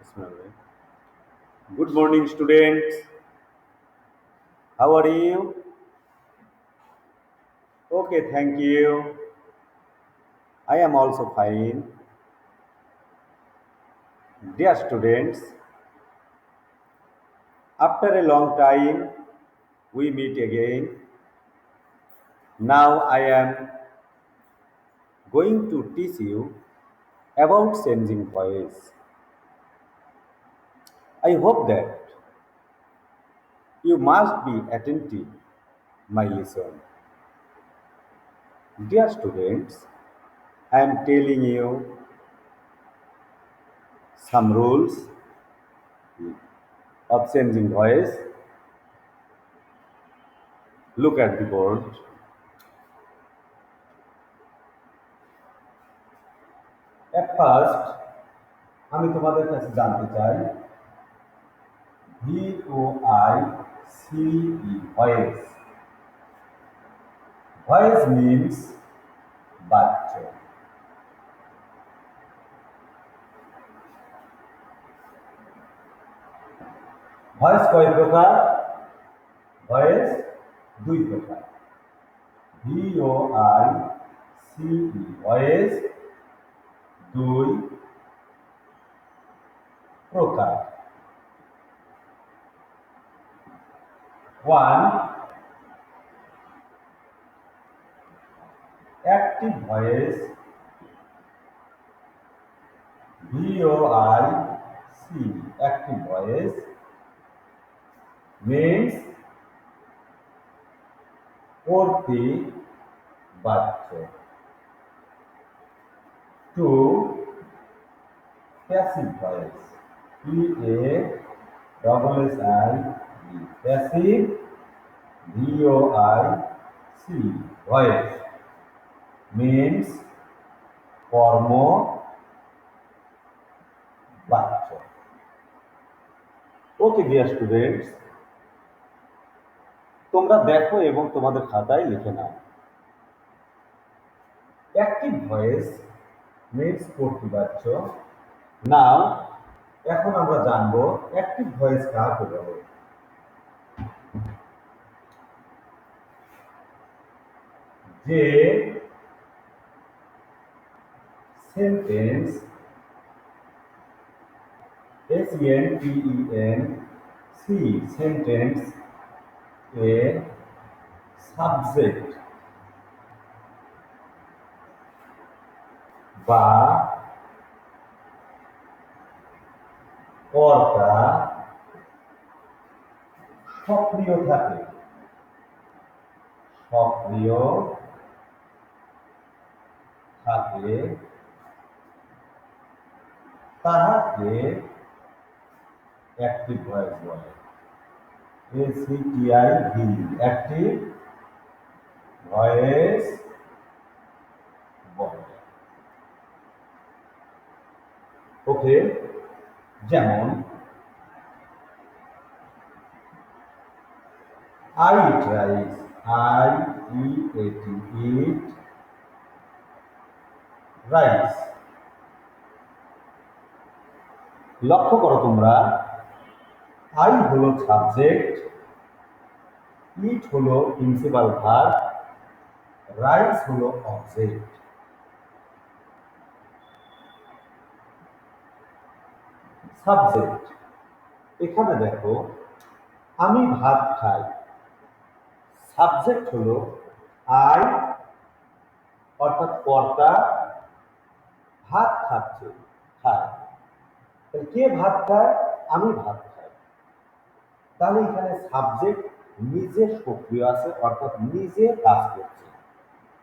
Bismillah. Good morning, students. How are you? Okay, thank you. I am also fine. Dear students, after a long time, we meet again. Now I am going to teach you about changing voice. I hope that you must be attentive, my lesson. Dear students, I am telling you some rules of changing voice. Look at the board. At first, আমি তোমাদের কাছে জানতে চাই VOICE voice. Voice means বাচ্চা। Voice কয় প্রকার? Voice দুই প্রকার। VOICE ভয়েস দুই প্রকার। One, active voice VOIC active voice means পড়তে বাচ্চা। Two, passive voice PASSIVE passive VOIC voice means কর্ম বাচ্চা। ওকে ডিয়ার স্টুডেন্টস, তোমরা দেখো এবং তোমাদের খাতায় লিখে নাও। অ্যাক্টিভ ভয়েস মিন্স কর্তৃবাচ্য। নাও এখন আমরা জানবো অ্যাক্টিভ ভয়েস কাকে বলে। যে সেন্টেন্স SENTENC সেন্টেন্স এ সাবজেক্ট বা কর্তা সক্রিয় থাকে, সক্রিয় থাকে তাহাকে অ্যাক্টিভ ভয়েস বলে। ACTIV অ্যাক্টিভ ভয়েস বলে। ওকে, যেমন I eat rice, eat rice। লক্ষ্য করো তোমরা, I হলো সাবজেক্ট, ইট হলো প্রিন্সিপাল ভার্ব, রাইস হলো অবজেক্ট। সাবজেক্ট, এখানে দেখো আমি ভাত খাই, সাবজেক্ট হলো আই অর্থাৎ কর্তা, ভাত খাচ্ছে খায়। কে ভাত খায়? আমি ভাত খাই। তাহলে এখানে সাবজেক্ট নিজে সক্রিয় আছে অর্থাৎ নিজে কাজ করছে।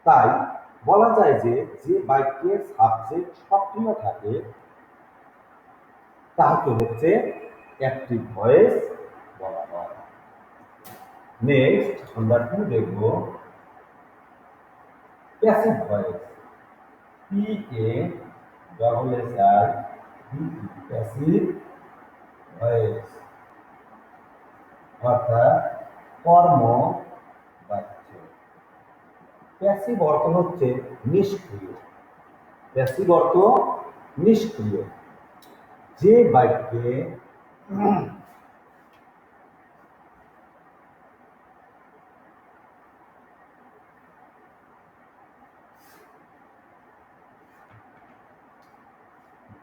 তাই বলা যায় যে যে বাক্যে সাবজেক্ট সক্রিয় থাকে তাকে হচ্ছে অ্যাক্টিভ ভয়েস বলা হয়। নেক্সট আমরা কি দেখব? Passive voice PASSIVE passive voice অর্থাৎ কর্ম বাচ্য। প্যাসিভ অর্থ হচ্ছে নিষ্ক্রিয়, প্যাসিভ অর্থ নিষ্ক্রিয়। যে বাক্যে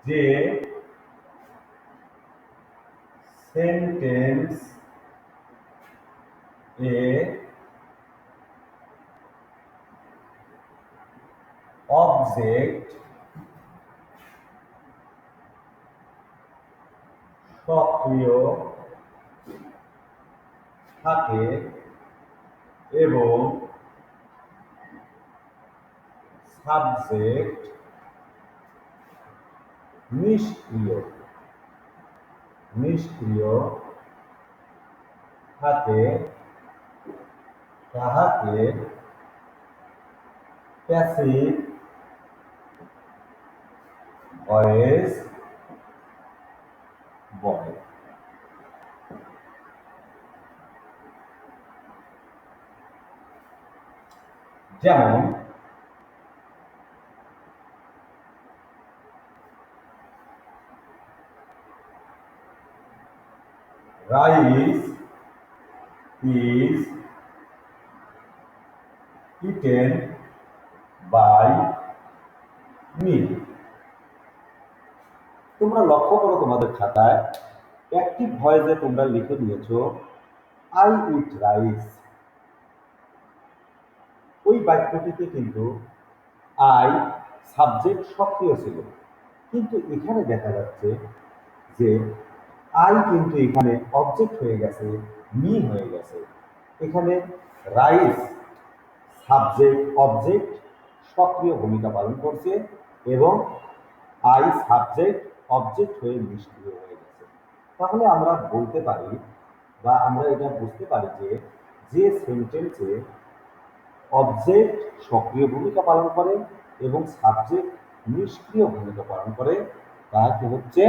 যে সেন্টেন্স এ অবজেক্ট সক্রিয় থাকে এবং সাবজেক্ট নিষ্ক্রিয় নিষ্ক্রিয় থাকে তাহাকে প্যাসিভ ভয়েস বলে। যেমন rice is eaten by me. তোমরা লক্ষ্য করো তোমাদের খাতায় অ্যাক্টিভ ভয়েসে তোমরা লিখে দিয়েছো আই ইট রাইস। ওই বাক্যটিতে কিন্তু আই সাবজেক্ট সক্রিয় ছিল, কিন্তু এখানে দেখা যাচ্ছে যে আই কিন্তু এখানে অবজেক্ট হয়ে গেছে, মি হয়ে গেছে। এখানে রাইস সাবজেক্ট অবজেক্ট সক্রিয় ভূমিকা পালন করছে এবং আই সাবজেক্ট অবজেক্ট হয়ে নিষ্ক্রিয় হয়ে গেছে। তাহলে আমরা বলতে পারি বা আমরা এটা বুঝতে পারি যে যে সেন্টেন্সে অবজেক্ট সক্রিয় ভূমিকা পালন করে এবং সাবজেক্ট নিষ্ক্রিয় ভূমিকা পালন করে তাকে হচ্ছে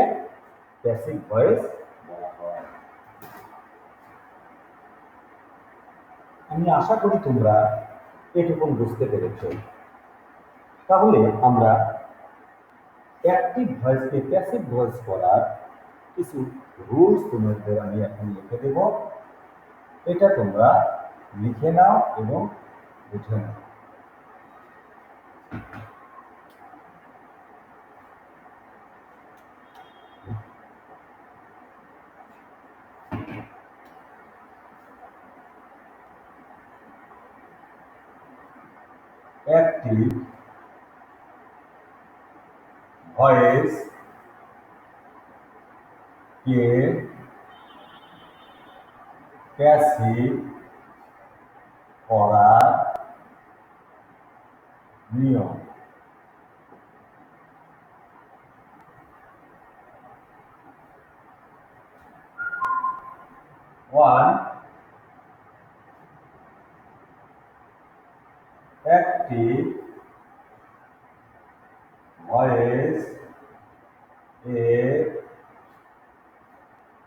প্যাসিভ ভয়েস বলা হয়। আমি আশা করি তোমরা এটুকুন বুঝতে পেরেছ। তাহলে আমরা অ্যাক্টিভ ভয়েসকে প্যাসিভ ভয়েস করার কিছু রুলস তোমাদের আমি এখন লিখে দেব, এটা তোমরা লিখে নাও এবং বুঝে নাও। অ্যাক্টিভ ভয়েস কে প্যাসিভ করার নিয়ম। ওয়ান, অ্যাক্টিভ ভয়েস এ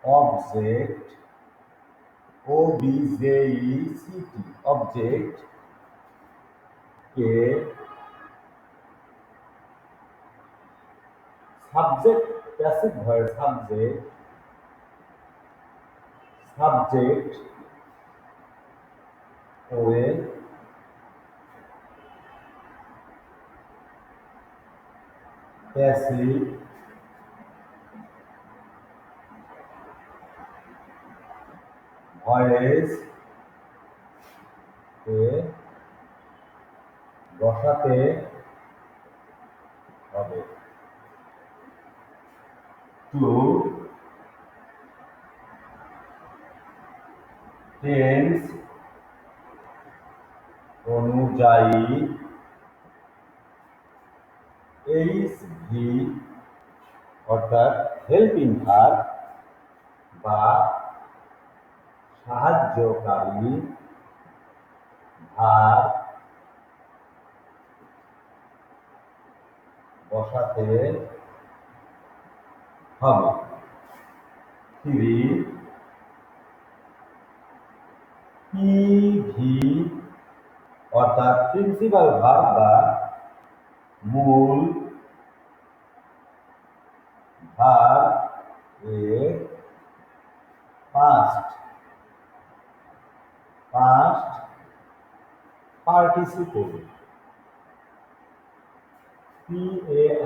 অবজেক্ট OBJECT অবজেক্ট কে সাবজেক্ট প্যাসিভ ভয়েস সাবজেক্ট ওয়ে প্যাসিভ ভয়েস কে বসাতে হবে। টু, টেন্স অনুযায়ী HV অর্থাৎ হেল্পিং ভার্ব বা সাহায্যকারী ভার্ব বসাতে হবে। থ্রি, PV অর্থাৎ প্রিন্সিপাল ভার্ব বা মূল ভার্ব এর past past participle PARTICIPL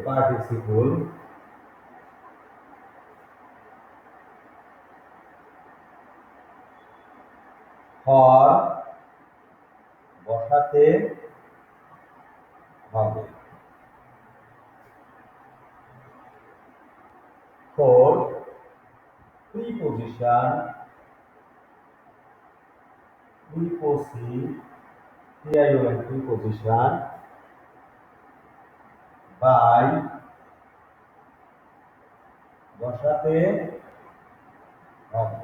participle for বসাতে হবে ফর প্রিপোজিশন প্রিপোজিশন বাই বসাতে হবে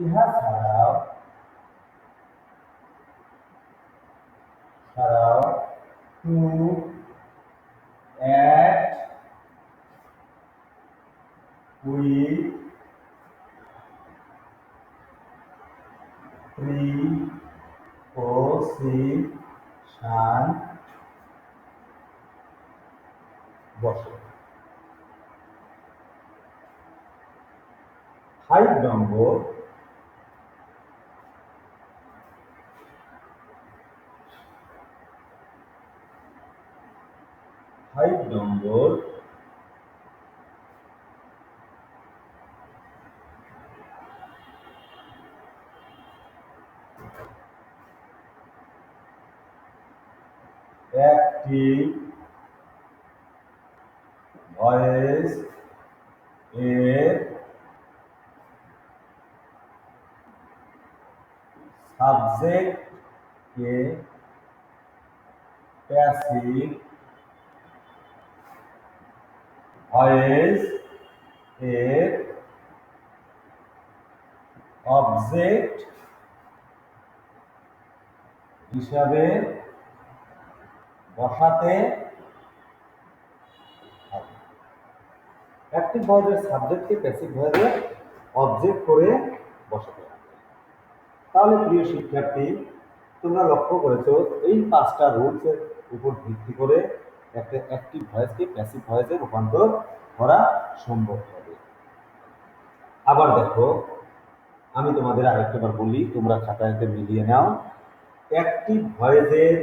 ইহা ছাড়াও টু অ্যাট উইথ প্রিপোজিশন বসে 5 নম্বর একটি ভয়েস এর সাবজেক্টকে প্যাসিভ ভয়েস এর অবজেক্ট হিসাবে বসাতে হবে অ্যাক্টিভ ভয়েসের সাবজেক্টকে প্যাসিভ ভয়েসের অবজেক্ট করে বসাতে হবে তাহলে প্রিয় শিক্ষার্থী তোমরা লক্ষ্য করেছো এই 5টা রুলসের উপর ভিত্তি করে একটা অ্যাক্টিভ ভয়েসকে প্যাসিভ ভয়েসে রূপান্তর করা সম্ভব হবে আবার দেখো আমি তোমাদের আরেকটাবার বলি তোমরা খাতাতে মিলিয়ে নাও অ্যাক্টিভ ভয়েসের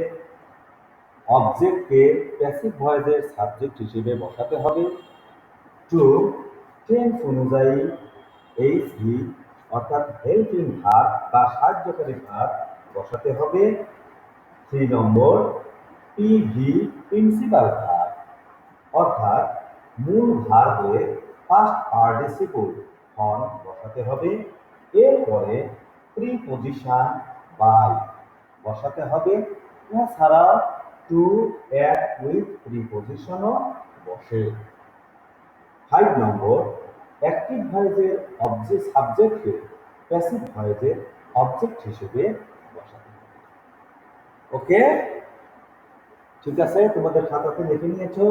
অবজেক্টকে প্যাসিভ ভয়েসের সাবজেক্ট হিসেবে বসাতে হবে টু টেন্স অনুযায়ী এইচভি অর্থাৎ হেল্পিং ভার্ব বা সাহায্যকারী ভার্ব বসাতে হবে 3 নম্বর পিভি প্রিন্সিপাল ভার্ব অর্থাৎ মূল ভার্বের পাস্ট পার্টিসিপল ফর্ম বসাতে হবে এরপরে প্রিপোজিশন বাই বসাতে হবে এছাড়াও টু অ্যাড উইথ প্রিপোজিশনও বসে 5 নম্বর অ্যাক্টিভ ভয়েসের অবজেক্ট সাবজেক্টকে প্যাসিভ ভয়েসের অবজেক্ট হিসেবে বসাতে হবে ওকে ঠিক আছে তোমাদের খাতাতে লিখে নিয়েছো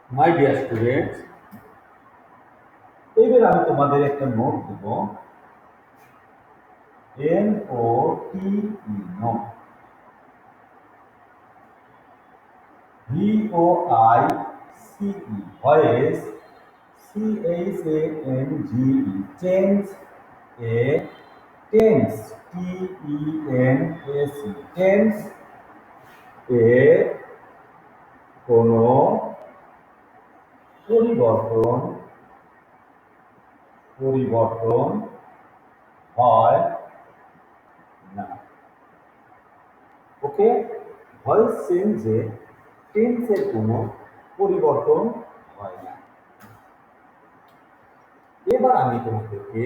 মাই ডিয়ার স্টুডেন্টস এবার আমি তোমাদের একটা নোট দেব NOTE note VOICE voice CHANGE change এ টেন্স TENS টেন্স এ কোনো পরিবর্তন হয় না ওকে ভয়েস চেঞ্জে টেন্সের কোনো পরিবর্তন হয় না এবার আমি তোমাদেরকে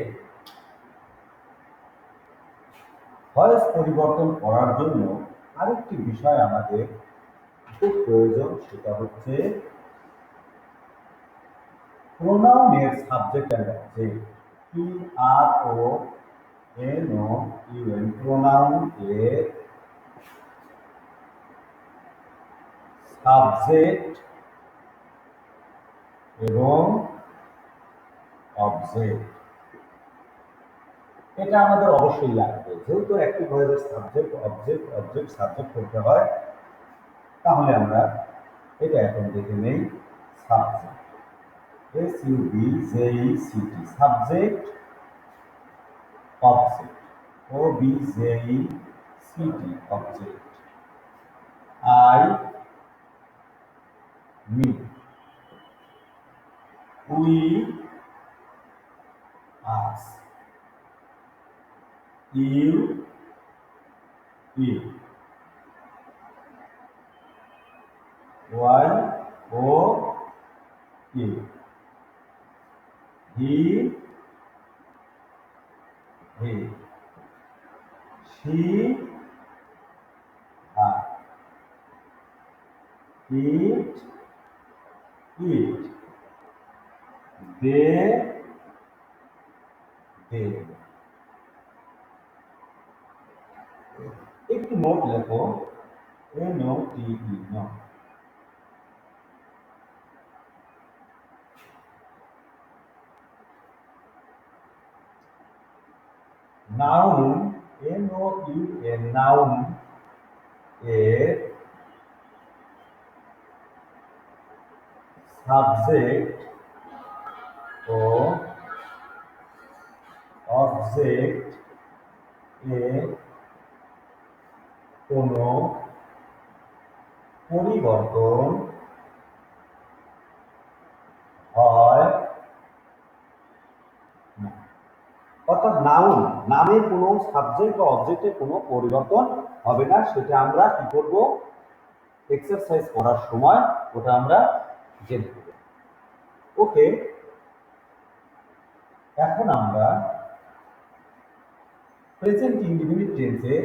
ভয়েস পরিবর্তন করার জন্য আরেকটি বিষয় আমাদের খুব প্রয়োজন সেটা হচ্ছে প্রোনাউনের subject and object PRONOUN pronoun এর সাবজেক্ট এবং অবজেক্ট, এটা আমাদের অবশ্যই লাগবে। যেহেতু অ্যাক্টিভ ভয়েসের সাবজেক্ট অবজেক্ট অবজেক্ট সাবজেক্ট করতে হয়, তাহলে আমরা এটা এখন দেখে নেই। Subject, SUBJECT, subject object, OBJECT, object. I, me, we, us, you, you, Y, O, you, he, she, her, it, they, একটু নোট লেখো, NOTE, note. Noun, NOUN, noun এর সাবজেক্ট ও অবজেক্ট এর কোনো পরিবর্তন হয় না। অর্থাৎ নাউন, নামের কোনো সাবজেক্ট বা অবজেক্টের কোনো পরিবর্তন হবে না। সেটা আমরা কি করব, এক্সারসাইজ করার সময় ওটা আমরা জেনে নেব। ওকে, এখন আমরা প্রেজেন্ট ইনডিফিনিট টেন্সে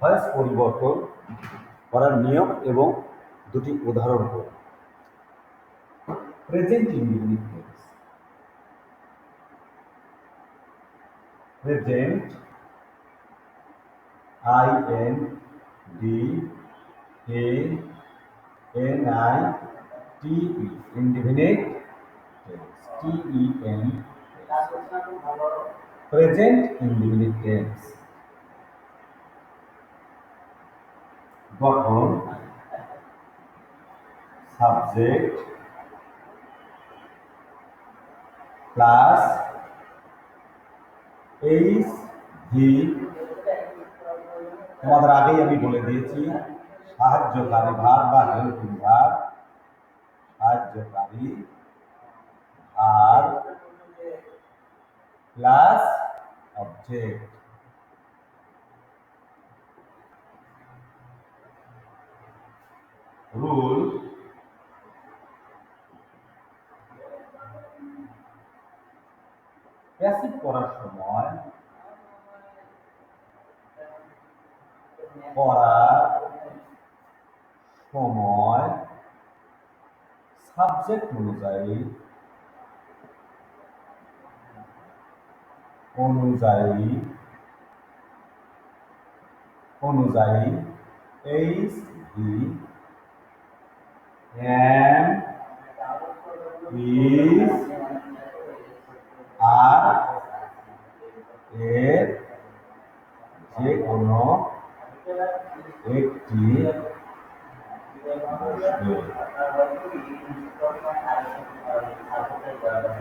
ভয়েস পরিবর্তন করার নিয়ম এবং দুটি উদাহরণ করব। Present indefinite tense, present, INDANITE, indefinite tense, TEN, present indefinite tense. গঠন, সাবজেক্ট প্লাস HV, তোমাদের আগেই আমি বলে দিয়েছি সাহায্যকারী ভার্ব বা হেল্পিং ভার্ব, সাহায্যকারী verb plus object. Rule, passive করার সময় সাবজেক্ট অনুযায়ী HV, am, is, are এর যে কোনো একটি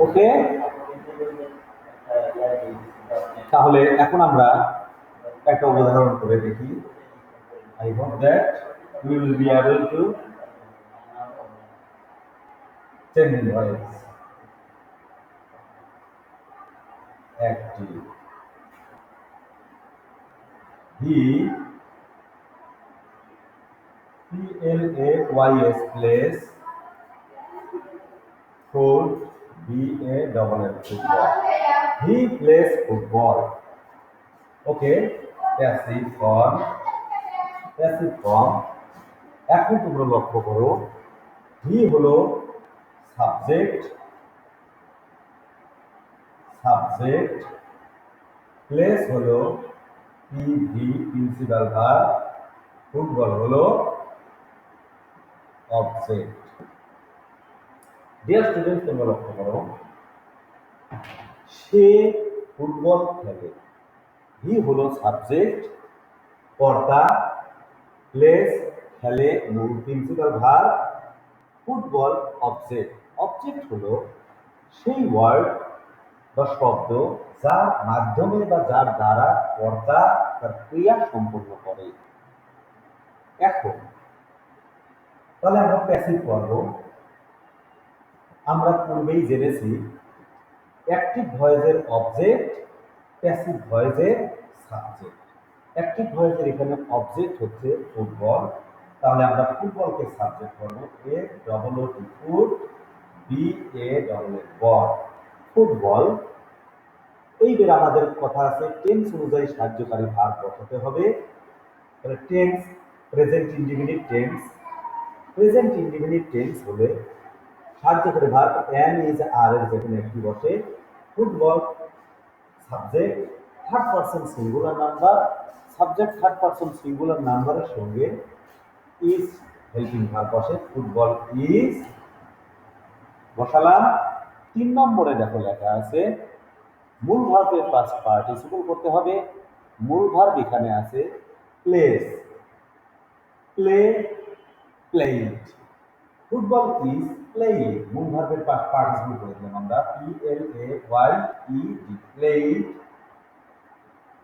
ওকে। তাহলে এখন আমরা একটা উদাহরণ করে দেখি। I hope that we will be able to change the voice. Active. He, PLAYS, plays football. He plays football. Okay, passive form. এখন তোমরা লক্ষ্য করো, হি হলো সাবজেক্ট, প্লেস হলো PV, প্রিন্সিপাল ভার্ব, ফুটবল হলো অবজেক্ট। ডিয়ার স্টুডেন্ট, তোমরা লক্ষ্য করো, সে ফুটবল খেলে, হি হলো সাবজেক্ট, কর্তা, প্লেস খেলে মূল principal verb, football object. Object হলো সেই ওয়ার্ড বা শব্দ যার মাধ্যমে বা যার দ্বারা কর্তা তার ক্রিয়া সম্পন্ন করে। এখন তাহলে আমরা প্যাসিভ করব। আমরা পূর্বেই জেনেছি অ্যাক্টিভ ভয়েসের অবজেক্ট, প্যাসিভ ভয়েসের সাবজেক্ট। অ্যাক্টিভ ভয়েসের এখানে অবজেক্ট হচ্ছে ফুটবল, তাহলে আমরা ফুটবলকে সাবজেক্ট করব। F double O T foot, B A double L ball, football. এইবার আমাদের কথা আছে টেন্স অনুযায়ী সাহায্যকারী ভার্ব বসাতে হবে। তাহলে tense, present indefinite tense. Present indefinite tense হলে সাহায্যকারী ভার্ব এম ইজ আর এর যেখানে একটি বসে, football subject, third person singular number, subject third person singular নাম্বারের সঙ্গে ইজ হেল্পিং ভার্ব বসে, ফুটবল ইজ বসালাম। 3 নম্বরে দেখো লেখা আছে মূল ভার্বের পাস্ট পার্টিসিপল করতে হবে। মূল ভার্ব এখানে আছে place, play, played. Football is played, মূল ভার্বের পাস্ট পার্টিসিপল করে দিলাম আমরা, P L A Y E D, played.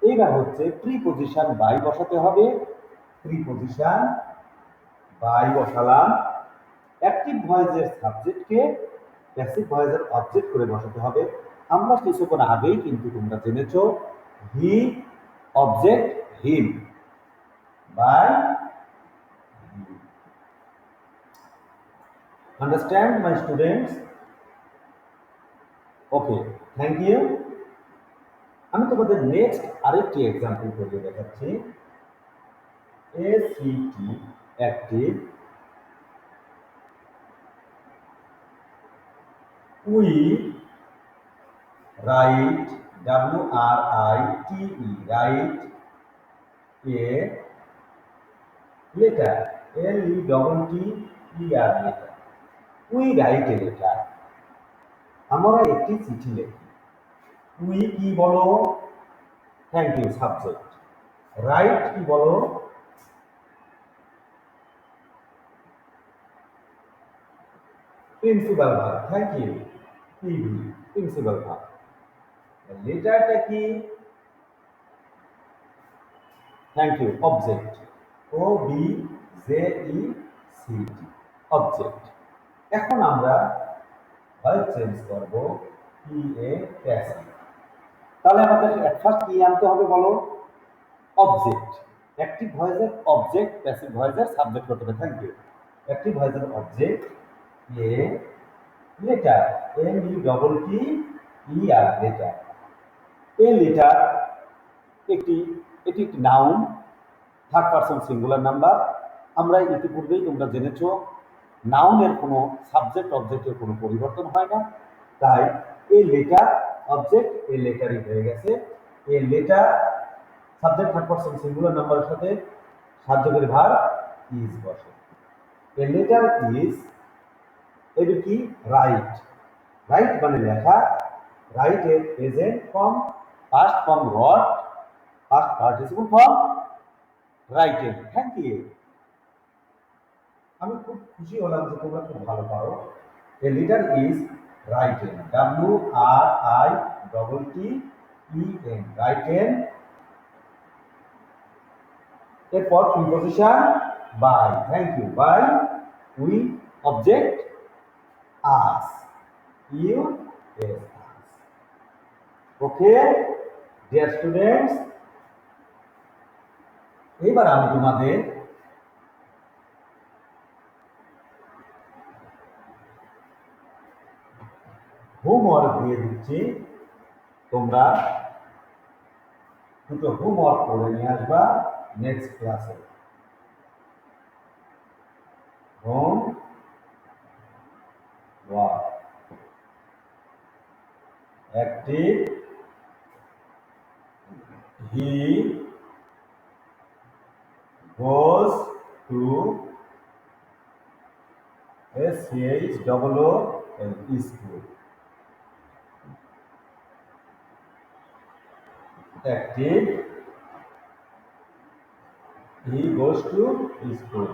এইবার হচ্ছে প্রিপজিশন বাই বসাতে হবে। প্রিপজিশন বাই বসালাম। অ্যাক্টিভ ভয়েসের সাবজেক্টকে প্যাসিভ ভয়েসের অবজেক্ট করে বসাতে হবে। আমরা কিছুক্ষণ আগেই কিন্তু তোমরা জেনেছো he object him, by understand my students? Okay, thank you. আমি তোমাদের নেক্সট আরেকটি এক্সাম্পল করে দেখাচ্ছি। A C T active, we write, W R I T E, write a letter, L E double T E R, letter. We write a letter, আমরা একটি চিঠি লিখি। We কি বলো? Thank you, subject. রাইট কি বলো? Principal verb, thank you, PV, principal verb. লেটারটা কি? Thank you, object, O B J E C T, object. এখন আমরা ভার্ব চেঞ্জ করব, পি এ প্যাসিভ। তাহলে আমাদের এট ফার্স্ট কি আনতে হবে বলো? অবজেক্ট। অ্যাক্টিভ ভয়েসের অবজেক্ট, প্যাসিভ ভয়েসের সাবজেক্ট করতে হবে। Thank you. অ্যাক্টিভ ভয়েসের object a letter, M E double T E R, letter. A letter একটি, এটি একটি noun, third person singular number. আমরা ইতিপূর্বেই তোমরা জেনেছ নাউনের কোনো সাবজেক্ট অবজেক্টের কোনো পরিবর্তন হয় না, তাই এই লেটার অবজেক্ট এ লেটারই হয়ে গেছে। A letter subject third person singular নাম্বারের সাথে সাহায্যকারী ভার্ব ইজ বসে। এ লেটার ইজ, এটি কি? রাইট। রাইট মানে লেখা, রাইট এর present form, past form wrote, past participle form written. Thank you. আমি খুব খুশি হলাম যে তোমরা খুব ভালো পারো। A letter is written, W R I double T E N, written. এরপর preposition by, thank you, by we object us, U S us. Okay dear students, এবার আমি তোমাদের হোমওয়ার্ক দিয়ে দিচ্ছি। তোমরা দুটো হোমওয়ার্ক করে নিয়ে আসবা নেক্সট ক্লাসে। Home work, active, he goes to SCHOOL, school. Active, he goes to school.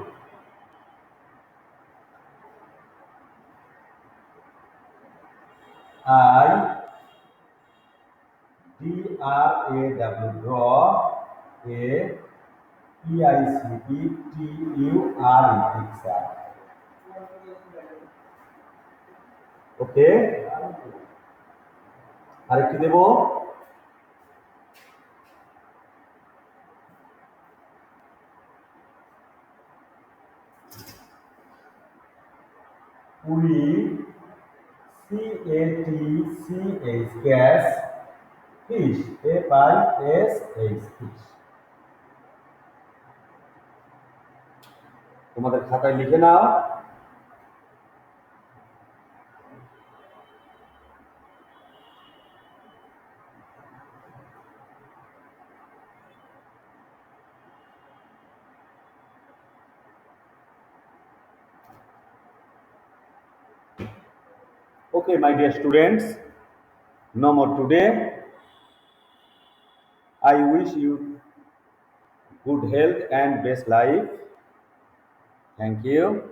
I DRAW, draw, A PICTTURE, picture. Okay, আরেকটি দেব। পুরি, CATCH, catch, fish, FISH, fish. তোমাদের খাতায় লিখে নাও। Okay, my dear students, no more today. I wish you good health and best life. Thank you.